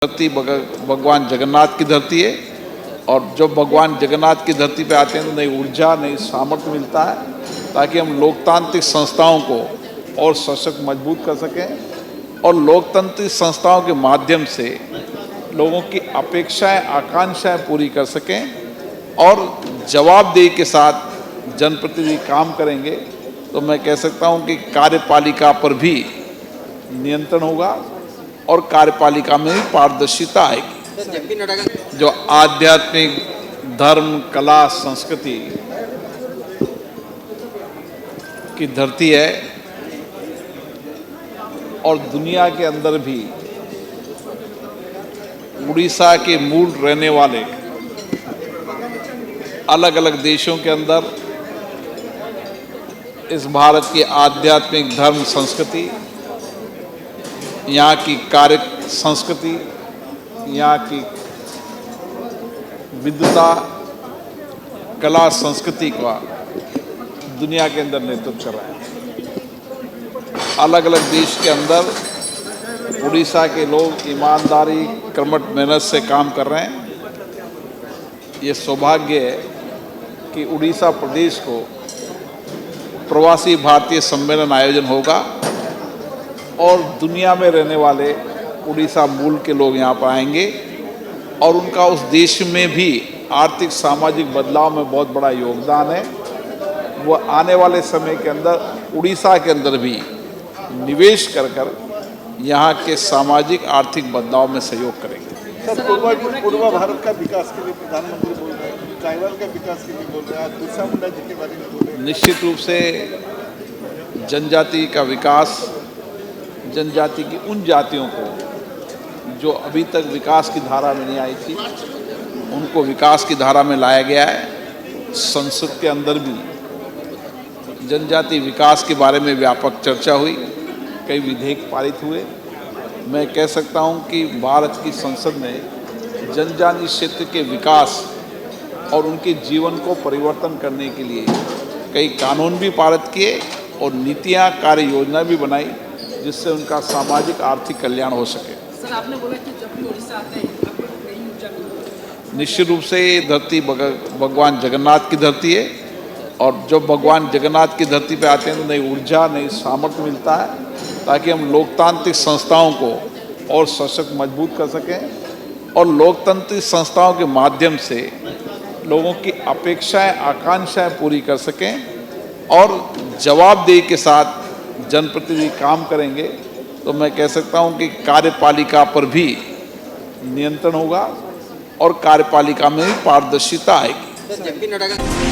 धरती भगवान जगन्नाथ की धरती है और जब भगवान जगन्नाथ की धरती पे आते हैं तो नई ऊर्जा नई सामर्थ्य मिलता है ताकि हम लोकतांत्रिक संस्थाओं को और सशक्त मजबूत कर सकें और लोकतांत्रिक संस्थाओं के माध्यम से लोगों की अपेक्षाएं आकांक्षाएं पूरी कर सकें और जवाबदेही के साथ जनप्रतिनिधि काम करेंगे तो मैं कह सकता हूं कि कार्यपालिका पर भी नियंत्रण होगा और कार्यपालिका में भी पारदर्शिता आएगी। जो आध्यात्मिक धर्म कला संस्कृति की धरती है और दुनिया के अंदर भी उड़ीसा के मूल रहने वाले अलग अलग देशों के अंदर इस भारत की आध्यात्मिक धर्म संस्कृति, यहाँ की कार्य संस्कृति, यहाँ की विद्वता कला संस्कृति का दुनिया के अंदर नेतृत्व कर रहे हैं। अलग अलग देश के अंदर उड़ीसा के लोग ईमानदारी कर्मठ मेहनत से काम कर रहे हैं। ये सौभाग्य है कि उड़ीसा प्रदेश को प्रवासी भारतीय सम्मेलन आयोजन होगा और दुनिया में रहने वाले उड़ीसा मूल के लोग यहाँ पर आएंगे और उनका उस देश में भी आर्थिक सामाजिक बदलाव में बहुत बड़ा योगदान है। वो आने वाले समय के अंदर उड़ीसा के अंदर भी निवेश कर यहाँ के सामाजिक आर्थिक बदलाव में सहयोग करेंगे। सर, पूर्व भारत का विकास के लिए प्रधानमंत्री बोल रहे हैं, ट्राइबल का विकास के लिए बोल रहे हैं, आज बिरसा मुंडा जी के बारे में बोल रहे हैं। निश्चित रूप से जनजाति का विकास, जनजाति की उन जातियों को जो अभी तक विकास की धारा में नहीं आई थी उनको विकास की धारा में लाया गया है। संसद के अंदर भी जनजाति विकास के बारे में व्यापक चर्चा हुई, कई विधेयक पारित हुए। मैं कह सकता हूं कि भारत की संसद ने जनजाति क्षेत्र के विकास और उनके जीवन को परिवर्तन करने के लिए कई कानून भी पारित किए और नीतियां कार्य योजना भी बनाई जिससे उनका सामाजिक आर्थिक कल्याण हो सके। सर, आपने बोला कि जब भी उड़ीसा आते हैं आपको नई ऊर्जा मिलती है। निश्चित रूप से ये धरती भगवान जगन्नाथ की धरती है और जब भगवान जगन्नाथ की धरती पे आते हैं तो नई ऊर्जा नई सामर्थ्य मिलता है ताकि हम लोकतांत्रिक संस्थाओं को और सशक्त मजबूत कर सकें और लोकतांत्रिक संस्थाओं के माध्यम से लोगों की अपेक्षाएं आकांक्षाएं पूरी कर सकें और जवाबदेही के साथ जनप्रतिनिधि काम करेंगे तो मैं कह सकता हूं कि कार्यपालिका पर भी नियंत्रण होगा और कार्यपालिका में भी पारदर्शिता आएगी।